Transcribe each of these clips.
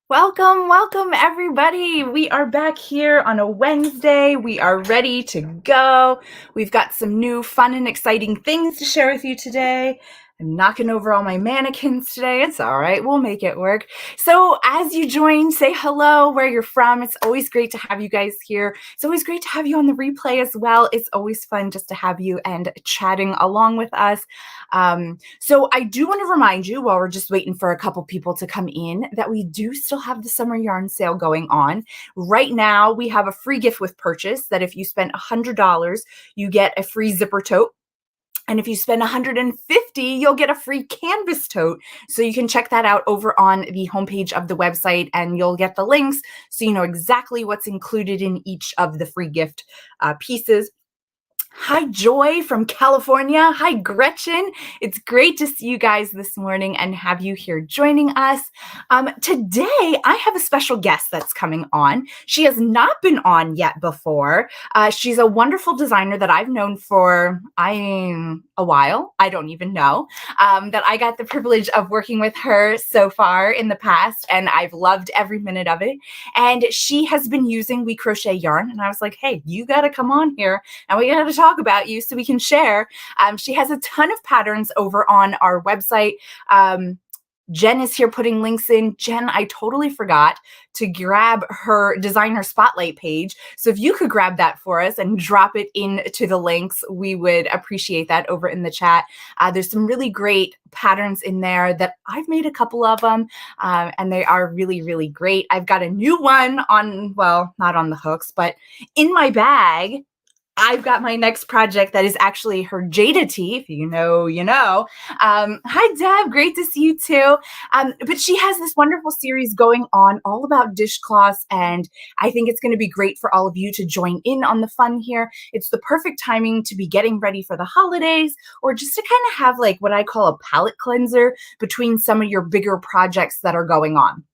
Welcome, welcome everybody. We are back here on a Wednesday. We are ready to go. We've got some new fun and exciting things to share with you today. I'm knocking over all my mannequins today. It's all right. We'll make it work. So as you join, say hello, where you're from. It's always great to have you guys here. It's always great to have you on the replay as well. It's always fun just to have you and chatting along with us. So I do want to remind you, while we're just waiting for a couple people to come in, that we do still have the summer yarn sale going on. Right now, we have a free gift with purchase that if you spend $100, you get a free zipper tote. And if you spend $150, you'll get a free canvas tote. So you can check that out over on the homepage of the website, and you'll get the links so you know exactly what's included in each of the free gift pieces. Hi, Joy from California. Hi, Gretchen. It's great to see you guys this morning and have you here joining us. Today, I have a special guest that's coming on. She has not been on yet before. She's a wonderful designer that I've known for a while. I don't even know. That I got the privilege of working with her so far in the past, and I've loved every minute of it. And she has been using WeCrochet yarn, and I was like, hey, you got to come on here, and we got to talk about you so we can share. She has a ton of patterns over on our website. Jen is here putting links in. Jen, I totally forgot to grab her designer spotlight page. So if you could grab that for us and drop it into the links, we would appreciate that over in the chat. There's some really great patterns in there that I've made a couple of them, and they are really, really great. I've got a new one on, well, not on the hooks, but in my bag. I've got my next project that is actually her Jada tee. If you know, you know. Hi, Deb. Great to see you too. But she has this wonderful series going on all about dishcloths, and I think it's going to be great for all of you to join in on the fun here. It's the perfect timing to be getting ready for the holidays, or just to kind of have like what I call a palette cleanser between some of your bigger projects that are going on.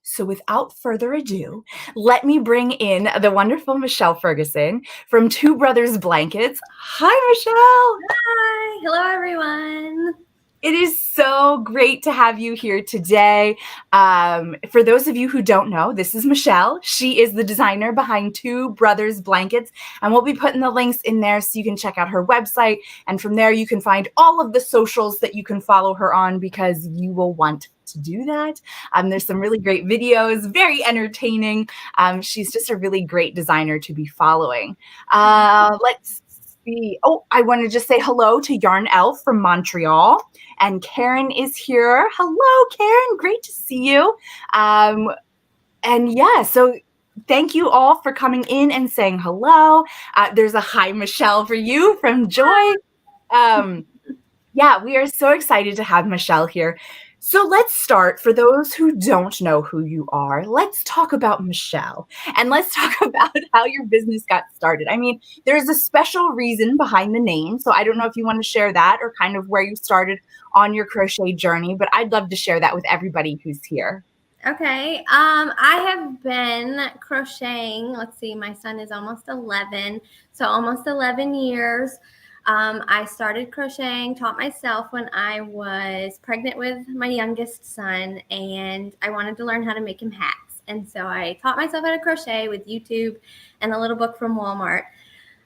So without further ado, let me bring in the wonderful Michelle Ferguson from Two Brothers Blankets. Hi, Michelle. Hi, hello everyone. It is so great to have you here today. For those of you who don't know, this is Michelle. She is the designer behind Two Brothers Blankets, and we'll be putting the links in there so you can check out her website. And from there, you can find all of the socials that you can follow her on, because you will want to do that. There's some really great videos, very entertaining. She's just a really great designer to be following. Let's see. Oh, I want to just say hello to Yarn Elf from Montreal. And Karen is here. Hello, Karen. Great to see you. And yeah, so thank you all for coming in and saying hello. There's a hi, Michelle, for you from Joy. Yeah, we are so excited to have Michelle here. So let's start. For those who don't know who you are, let's talk about Michelle, and let's talk about how your business got started. I mean, there's a special reason behind the name. So I don't know if you want to share that, or kind of where you started on your crochet journey, but I'd love to share that with everybody who's here. Okay, I have been crocheting. Let's see, my son is almost 11, so almost 11 years. I started crocheting, taught myself when I was pregnant with my youngest son, and I wanted to learn how to make him hats. And so I taught myself how to crochet with YouTube and a little book from Walmart.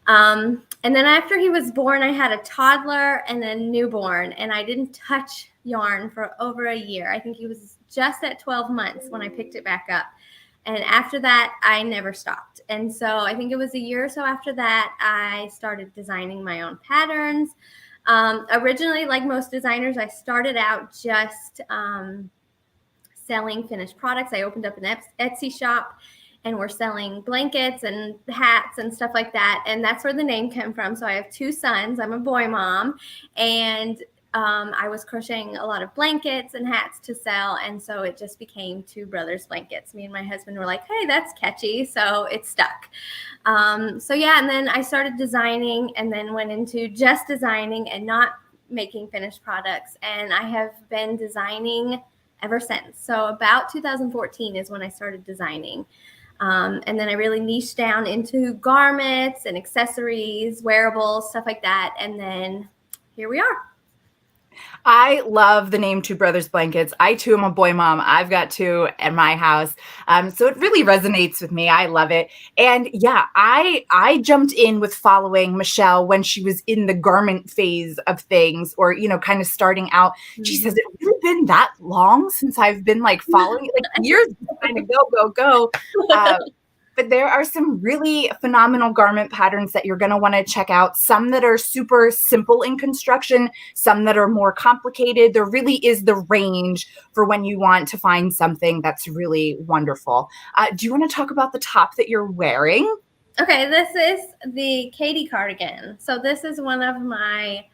And then after he was born, I had a toddler and a newborn, and I didn't touch yarn for over a year. I think he was just at 12 months when I picked it back up. And after that, I never stopped. And so I think it was a year or so after that, I started designing my own patterns. Originally, like most designers, I started out just selling finished products. I opened up an Etsy shop, and we're selling blankets and hats and stuff like that. And that's where the name came from. So I have two sons. I'm a boy mom. And I was crocheting a lot of blankets and hats to sell. And so it just became Two Brothers Blankets. Me and my husband were like, hey, that's catchy. So it stuck. So yeah, and then I started designing, and then went into just designing and not making finished products. And I have been designing ever since. So about 2014 is when I started designing. And then I really niched down into garments and accessories, wearables, stuff like that. And then here we are. I love the name Two Brothers Blankets. I too am a boy mom. I've got two at my house. So it really resonates with me. I love it. And yeah, I jumped in with following Michelle when she was in the garment phase of things, or kind of starting out. Geez, has it really been that long since I've been like following it? Like years kind of go. But there are some really phenomenal garment patterns that you're going to want to check out. Some that are super simple in construction, some that are more complicated. There really is the range for when you want to find something that's really wonderful. Do you want to talk about the top that you're wearing? Okay, this is the Katie cardigan. So this is one of my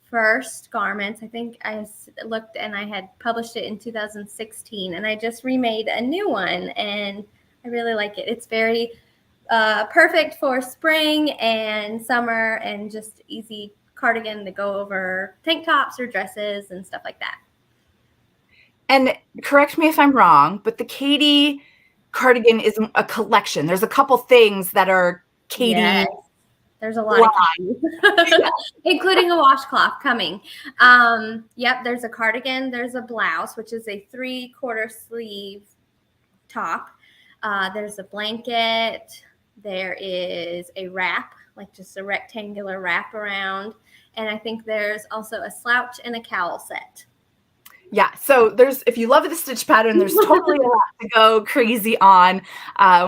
first garments. I think I looked and I had published it in 2016, and I just remade a new one, and I really like it. It's very perfect for spring and summer, and just easy cardigan to go over tank tops or dresses and stuff like that. And correct me if I'm wrong, but the Katie cardigan is a collection. There's a couple things that are Katie. Yes. There's a lot of including a washcloth coming. Yep, there's a cardigan, there's a blouse, which is a 3/4 sleeve top. There's a blanket. There is a wrap, like just a rectangular wrap around. And I think there's also a slouch and a cowl set. Yeah, so if you love the stitch pattern, there's totally a lot to go crazy on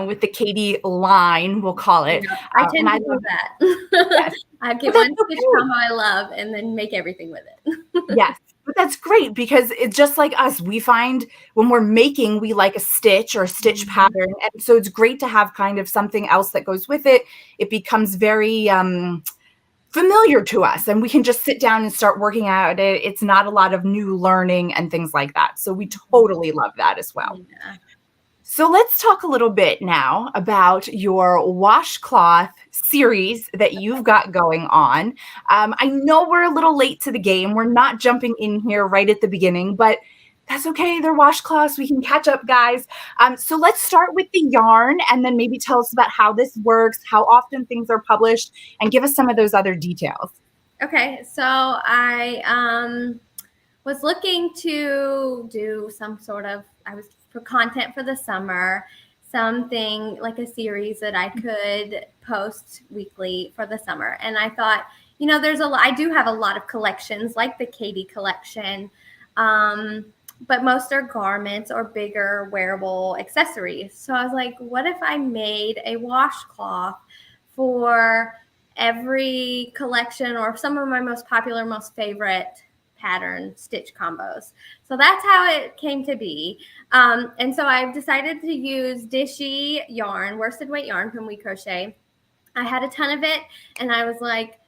with the Katie line, we'll call it. Yeah, I tend to do that. Yes. I get one stitch combo I love and then make everything with it. Yes, but that's great, because it's just like us. We find when we're making, we like a stitch or a stitch pattern. And so it's great to have kind of something else that goes with it. It becomes very familiar to us, and we can just sit down and start working at it. It's not a lot of new learning and things like that. So we totally love that as well. Yeah. So let's talk a little bit now about your washcloth series that you've got going on. I know we're a little late to the game. We're not jumping in here right at the beginning, but that's okay. They're washcloths. We can catch up, guys. So let's start with the yarn, and then maybe tell us about how this works, how often things are published, and give us some of those other details. Okay, so I was looking to do some sort of, for content for the summer, something like a series that I could post weekly for the summer. And I thought, I do have a lot of collections, like the Katie collection, but most are garments or bigger wearable accessories. So I was like, what if I made a washcloth for every collection, or some of my most popular, most favorite pattern stitch combos? So that's how it came to be. And so I've decided to use Dishy yarn, worsted weight yarn from WeCrochet. I had a ton of it, and I was like,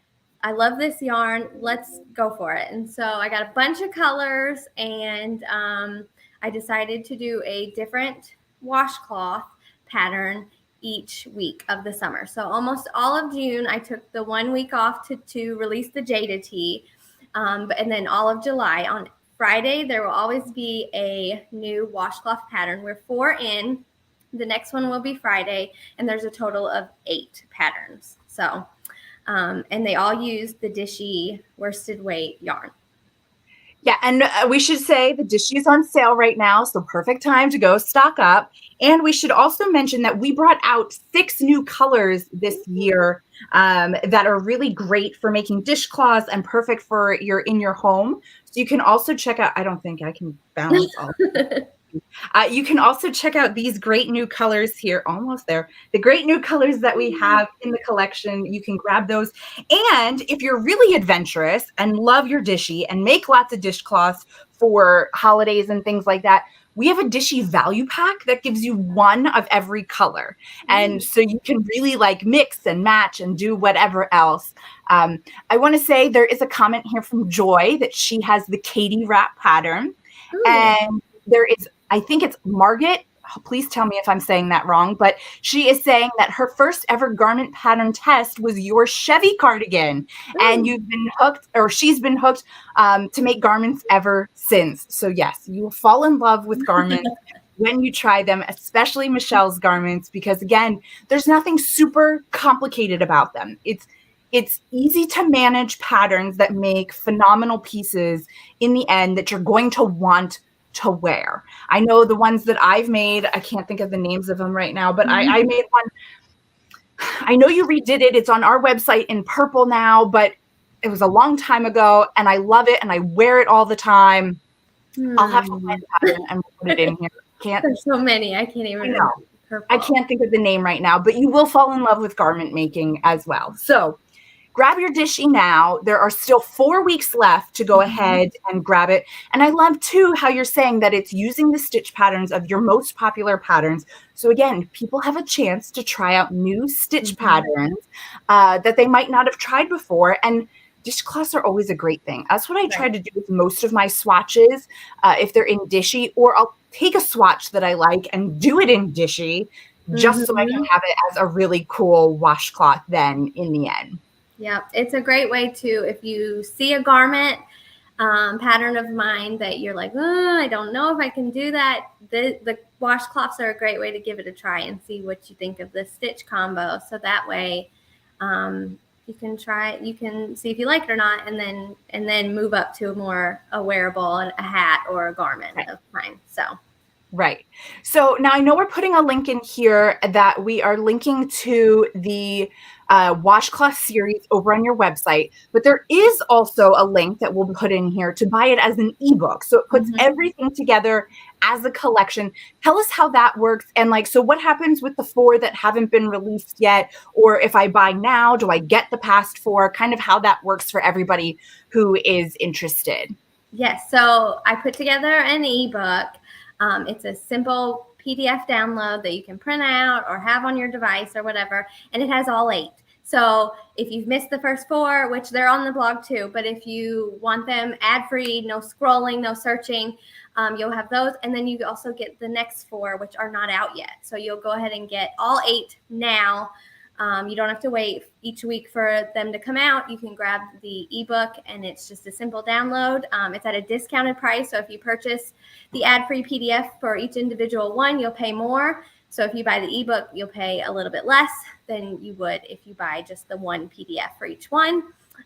I love this yarn. Let's go for it. And so I got a bunch of colors, and I decided to do a different washcloth pattern each week of the summer. So almost all of June, I took the 1 week off to release the Jada Tee. And then all of July, on Friday, there will always be a new washcloth pattern. We're 4 in. The next one will be Friday, and there's a total of 8 patterns. So, and they all use the Dishy worsted weight yarn. Yeah, and we should say the Dishy is on sale right now, so perfect time to go stock up. And we should also mention that we brought out 6 new colors this year that are really great for making dishcloths and perfect for in your home. So you can also check out, I don't think I can balance all you can also check out these great new colors here, almost there. The great new colors that we have in the collection, you can grab those. And if you're really adventurous and love your Dishy and make lots of dishcloths for holidays and things like that, we have a Dishy value pack that gives you 1 of every color. And so you can really like mix and match and do whatever else. I want to say there is a comment here from Joy that she has the Katie wrap pattern. Ooh. And there is, I think it's Margaret. Please tell me if I'm saying that wrong, but she is saying that her first ever garment pattern test was your Chevy cardigan. Ooh. And you've been hooked, or she's been hooked to make garments ever since. So yes, you will fall in love with garments when you try them, especially Michelle's garments, because again, there's nothing super complicated about them. It's it's easy to manage patterns that make phenomenal pieces in the end that you're going to want to wear. I know the ones that I've made, I can't think of the names of them right now, but I made one. I know you redid it. It's on our website in purple now, but it was a long time ago and I love it and I wear it all the time. I'll have to find a pattern and put it in here. There's so many. I can't even know. I can't think of the name right now, but you will fall in love with garment making as well. So grab your Dishy now. There are still 4 weeks left to go ahead and grab it. And I love too how you're saying that it's using the stitch patterns of your most popular patterns. So again, people have a chance to try out new stitch patterns that they might not have tried before. And dishcloths are always a great thing. That's what I try to do with most of my swatches. If they're in Dishy, or I'll take a swatch that I like and do it in Dishy just so I can have it as a really cool washcloth then in the end. Yeah, it's a great way to, if you see a garment pattern of mine that you're like, oh, I don't know if I can do that. The washcloths are a great way to give it a try and see what you think of the stitch combo. So that way you can try, you can see if you like it or not, and then move up to a wearable, a hat or a garment of mine. So. Right. So now I know we're putting a link in here that we are linking to the washcloth series over on your website, but there is also a link that we'll put in here to buy it as an ebook. So it puts everything together as a collection. Tell us how that works. And so what happens with the 4 that haven't been released yet? Or if I buy now, do I get the past 4? Kind of how that works for everybody who is interested. Yes. So I put together an ebook. It's a simple PDF download that you can print out or have on your device or whatever, and it has all 8. So if you've missed the first 4, which they're on the blog too, but if you want them ad-free, no scrolling, no searching, you'll have those. And then you also get the next 4, which are not out yet. So you'll go ahead and get all 8 now. You don't have to wait each week for them to come out. You can grab the ebook, and it's just a simple download. It's at a discounted price. So if you purchase the ad-free PDF for each individual one, you'll pay more. So if you buy the ebook, you'll pay a little bit less than you would if you buy just the one PDF for each one.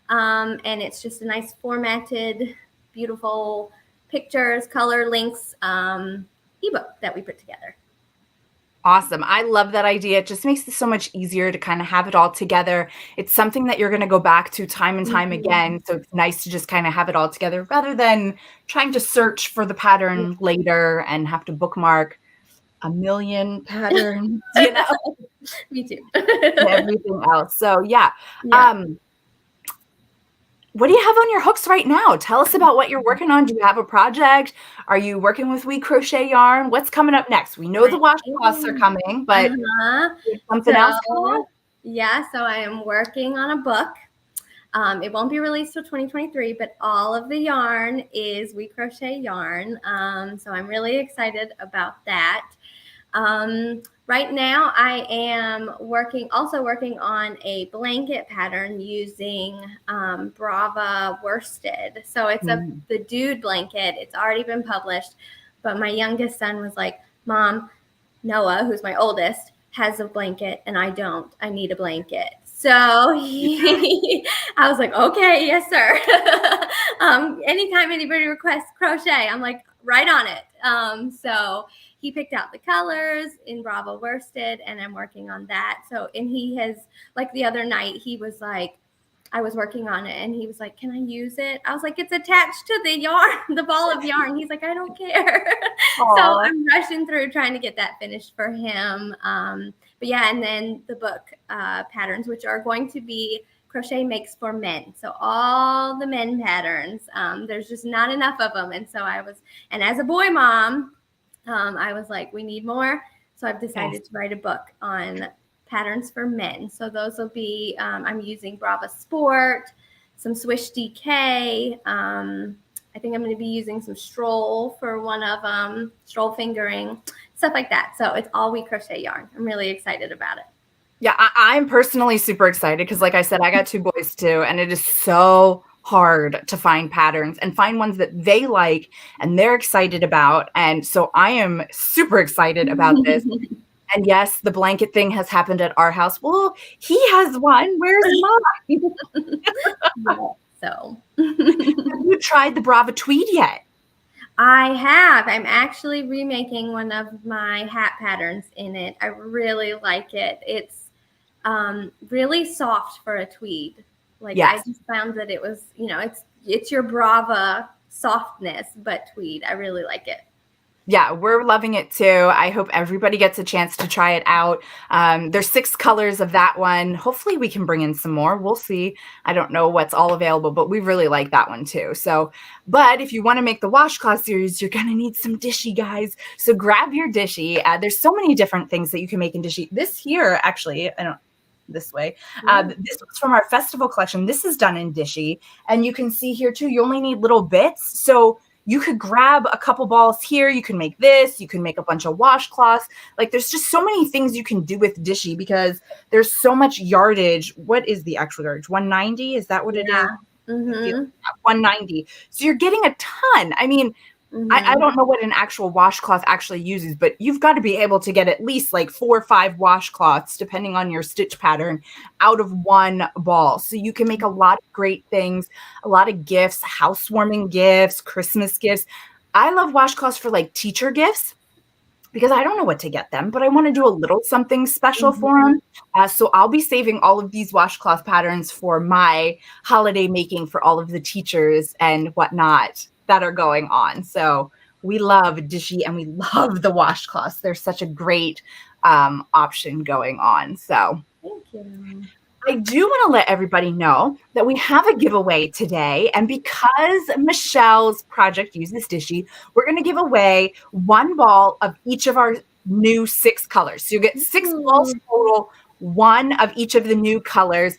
And it's just a nice formatted, beautiful pictures, color links ebook that we put together. Awesome. I love that idea. It just makes it so much easier to kind of have it all together. It's something that you're going to go back to time and time again. So it's nice to just kind of have it all together rather than trying to search for the pattern later and have to bookmark a million patterns, Me too. everything else. So yeah. What do you have on your hooks right now? Tell us about what you're working on. Do you have a project? Are you working with WeCrochet yarn? What's coming up next? We know the washcloths are coming, but something else coming up? Yeah, so I am working on a book. It won't be released till 2023, but all of the yarn is WeCrochet yarn. So I'm really excited about that. Right now I am also working on a blanket pattern using Brava worsted. So it's the dude blanket. It's already been published, but my youngest son was like, Mom, Noah, who's my oldest, has a blanket and I don't. I need a blanket. So I was like, okay, yes, sir. Anytime anybody requests crochet, I'm like, right on it. So he picked out the colors in Bravo worsted, and I'm working on that. So, and he has, like the other night, he was like, I was working on it, and he was like, can I use it? I was like, it's attached to the yarn, the ball of yarn. He's like, I don't care. So I'm rushing through trying to get that finished for him. But yeah, and then the book patterns, which are going to be Crochet Makes for Men. So all the men patterns, there's just not enough of them. And so and as a boy mom, I was like, we need more. So I've decided to write a book on patterns for men. So those will be, I'm using Brava Sport, some Swish DK. I think I'm going to be using some Stroll for one of them, Stroll fingering, stuff like that. So it's all WeCrochet yarn. I'm really excited about it. Yeah, I'm personally super excited because, like I said, I got 2 boys too, and it is so hard to find patterns and find ones that they like and they're excited about. And so I am super excited about this. And yes, the blanket thing has happened at our house. Well, he has one. Where's mine? Yeah, so Have you tried the Brava tweed yet? I have. I'm actually remaking one of my hat patterns in it. I really like it. It's really soft for a tweed. Like I Yes. just found that it was, it's your Brava softness, but tweed. I really like it. Yeah, we're loving it too. I hope everybody gets a chance to try it out. There's 6 colors of that one. Hopefully we can bring in some more. We'll see. I don't know what's all available, but we really like that one too. So, but if you want to make the washcloth series, you're going to need some Dishy, guys. So grab your Dishy. There's so many different things that you can make in Dishy. This here, actually, I don't this way. This was from our festival collection. This is done in Dishy. And you can see here too, you only need little bits. So you could grab a couple balls here. You can make this. You can make a bunch of washcloths. Like there's just so many things you can do with Dishy because there's so much yardage. What is the actual yardage? 190? Is that what it is? Mm-hmm. 190. So you're getting a ton. I mean, I don't know what an actual washcloth actually uses, but you've got to be able to get at least like 4 or 5 washcloths, depending on your stitch pattern, out of one ball. So you can make a lot of great things, a lot of gifts, housewarming gifts, Christmas gifts. I love washcloths for like teacher gifts because I don't know what to get them, but I want to do a little something special for them. So I'll be saving all of these washcloth patterns for my holiday making for all of the teachers and whatnot that are going on. So we love Dishy and we love the washcloths. They're such a great option going on. So Thank you. I do want to let everybody know that we have a giveaway today. And because Michelle's project uses Dishy, we're going to give away 1 ball of each of our new 6 colors. So you get 6 balls total, 1 of each of the new colors.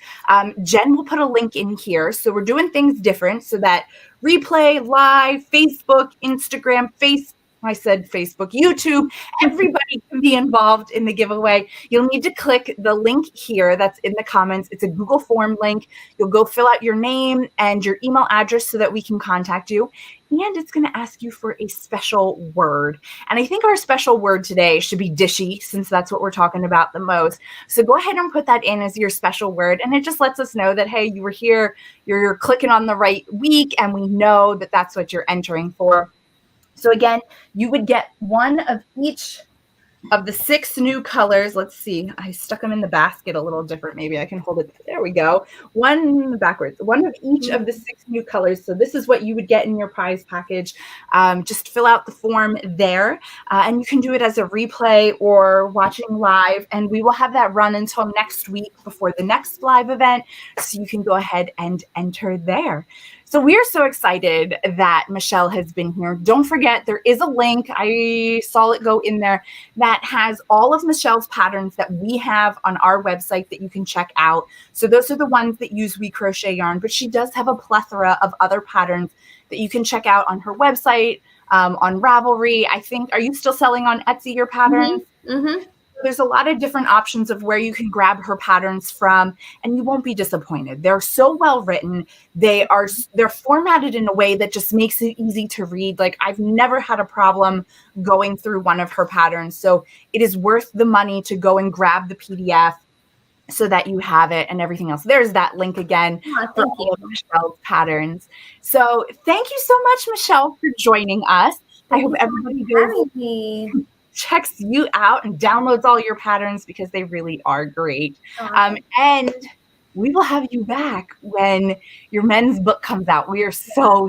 Jen will put a link in here. So we're doing things different so that replay, live, Facebook, Instagram, I said Facebook, YouTube, everybody can be involved in the giveaway. You'll need to click the link here that's in the comments. It's a Google form link. You'll go fill out your name and your email address so that we can contact you. And it's going to ask you for a special word. And I think our special word today should be Dishy, since that's what we're talking about the most. So go ahead and put that in as your special word. And it just lets us know that, hey, you were here, you're clicking on the right week, and we know that that's what you're entering for. So again, you would get 1 of each of the 6 new colors. Let's see. I stuck them in the basket a little different. Maybe I can hold it. There we go. 1 backwards. 1 of each of the 6 new colors. So this is what you would get in your prize package. Just fill out the form there. And you can do it as a replay or watching live. And we will have that run until next week before the next live event. So you can go ahead and enter there. So we are so excited that Michelle has been here. Don't forget, there is a link. I saw it go in there that has all of Michelle's patterns that we have on our website that you can check out. So those are the ones that use WeCrochet yarn, but she does have a plethora of other patterns that you can check out on her website, on Ravelry. I think, are you still selling on Etsy your patterns? Mm-hmm. There's a lot of different options of where you can grab her patterns from, and you won't be disappointed. They're so well written. They're formatted in a way that just makes it easy to read. Like I've never had a problem going through one of her patterns. So it is worth the money to go and grab the PDF so that you have it and everything else. There's that link again for all of Michelle's patterns. So thank you so much, Michelle, for joining us. I hope everybody goes checks you out and downloads all your patterns because they really are great. And we will have you back when your men's book comes out. We are so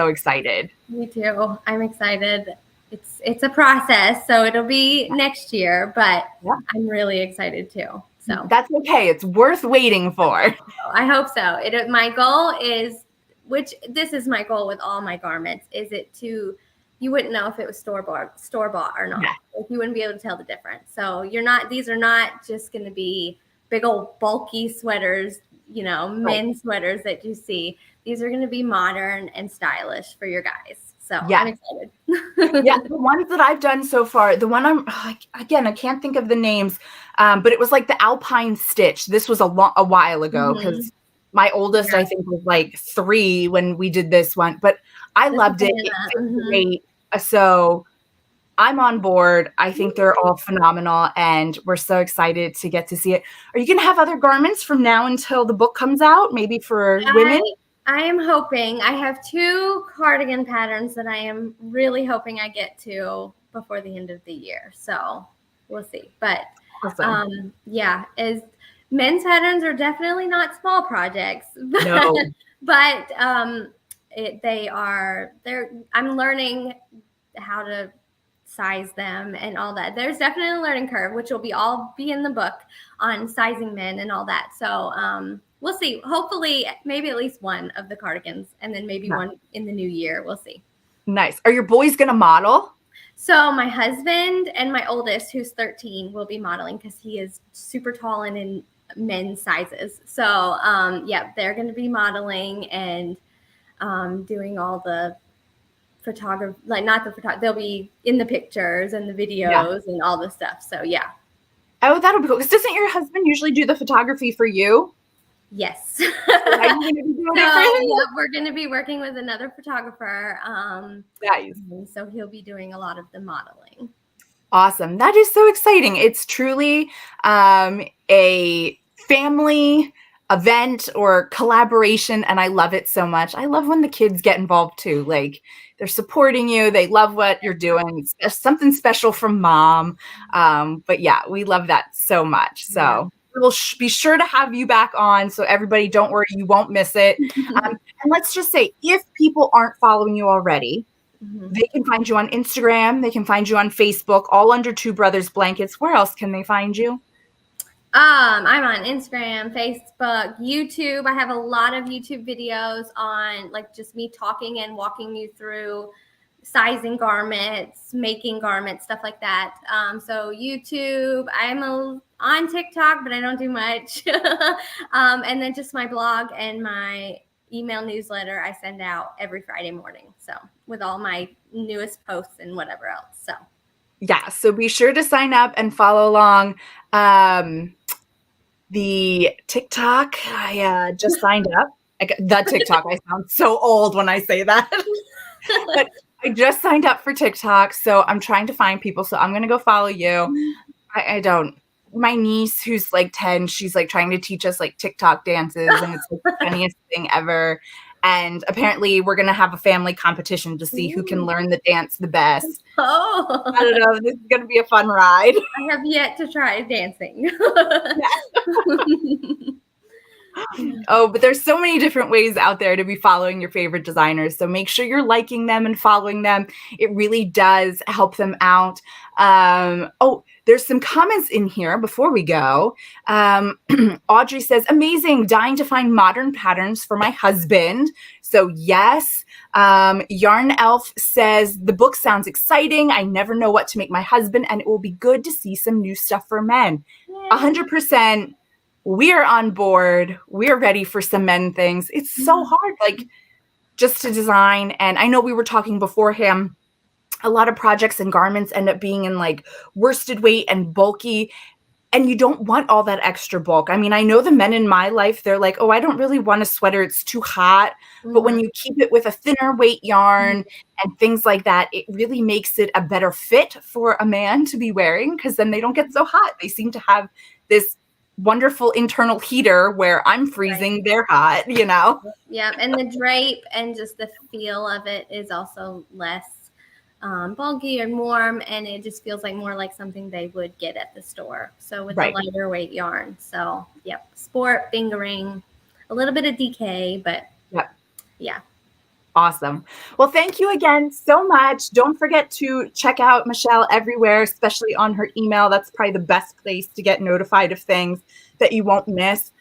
excited. Me too. I'm excited. It's a process, so it'll be next year, but I'm really excited too. So that's okay. It's worth waiting for. I hope so. My goal is, which this is my goal with all my garments, is it to, you wouldn't know if it was store-bought or not. Like you wouldn't be able to tell the difference. So these are not just going to be big old bulky sweaters, men's sweaters that you see. These are going to be modern and stylish for your guys. So I'm excited. The ones that I've done so far, the one I can't think of the names, but it was like the Alpine stitch. This was a while ago because my oldest, I think, was like 3 when we did this one, but I loved it. It's great. So I'm on board. I think they're all phenomenal, and we're so excited to get to see it. Are you going to have other garments from now until the book comes out, maybe for women? I am hoping. I have 2 cardigan patterns that I am really hoping I get to before the end of the year. So we'll see. But Awesome. yeah, as men's patterns are definitely not small projects. No. But I'm learning how to size them and all that. There's definitely a learning curve, which will all be in the book on sizing men and all that. So we'll see. Hopefully, maybe at least one of the cardigans, and then maybe one in the new year. We'll see. Nice. Are your boys going to model? So my husband and my oldest, who's 13, will be modeling because he is super tall and in men's sizes. So yeah, they're going to be modeling and doing all the photography, like not the photography, they'll be in the pictures and the videos and all the stuff. So yeah. Oh, that'll be cool. Because doesn't your husband usually do the photography for you? Yes. Are you going to be doing it for him? Yeah, we're going to be working with another photographer. Nice. So he'll be doing a lot of the modeling. Awesome. That is so exciting. It's truly a family event or collaboration, and I love it so much. I love when the kids get involved too. Like, they're supporting you. They love what you're doing. It's something special from mom. But yeah, we love that so much. So we'll be sure to have you back on. So everybody, don't worry, you won't miss it. And let's just say, if people aren't following you already, they can find you on Instagram. They can find you on Facebook, all under Two Brothers Blankets. Where else can they find you? I'm on Instagram, Facebook, YouTube. I have a lot of YouTube videos on like just me talking and walking you through sizing garments, making garments, stuff like that. So YouTube, I'm on TikTok, but I don't do much. And then just my blog and my email newsletter I send out every Friday morning. So with all my newest posts and whatever else. So yeah, so be sure to sign up and follow along. The TikTok, I just signed up. The TikTok, I sound so old when I say that. But I just signed up for TikTok, so I'm trying to find people. So I'm going to go follow you. I don't. My niece, who's like 10, she's like trying to teach us like TikTok dances, and it's like the funniest thing ever. And apparently we're going to have a family competition to see who can learn the dance the best. Oh, I don't know. This is going to be a fun ride. I have yet to try dancing. Oh, but there's so many different ways out there to be following your favorite designers. So make sure you're liking them and following them. It really does help them out. Oh, there's some comments in here before we go. Audrey says, amazing, dying to find modern patterns for my husband. So yes. Yarn Elf says, the book sounds exciting. I never know what to make my husband, and it will be good to see some new stuff for men. 100%. We are on board. We're ready for some men things. It's so hard, like, just to design. And I know we were talking beforehand, a lot of projects and garments end up being in like worsted weight and bulky. And you don't want all that extra bulk. I mean, I know the men in my life, they're like, oh, I don't really want a sweater. It's too hot. But when you keep it with a thinner weight yarn and things like that, it really makes it a better fit for a man to be wearing, because then they don't get so hot. They seem to have this wonderful internal heater where I'm freezing, they're hot, you know? Yeah, and the drape and just the feel of it is also less bulky and warm, and it just feels like more like something they would get at the store. So with a lighter weight yarn. So yep, sport, fingering, a little bit of DK, but yeah. Awesome. Well, thank you again so much. Don't forget to check out Michelle everywhere, especially on her email. That's probably the best place to get notified of things that you won't miss.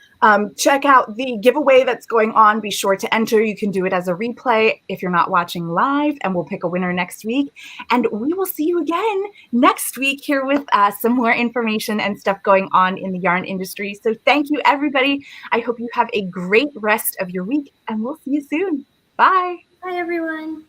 Check out the giveaway that's going on. Be sure to enter. You can do it as a replay if you're not watching live, and we'll pick a winner next week. And we will see you again next week here with some more information and stuff going on in the yarn industry. So thank you, everybody. I hope you have a great rest of your week, and we'll see you soon. Bye. Bye, everyone.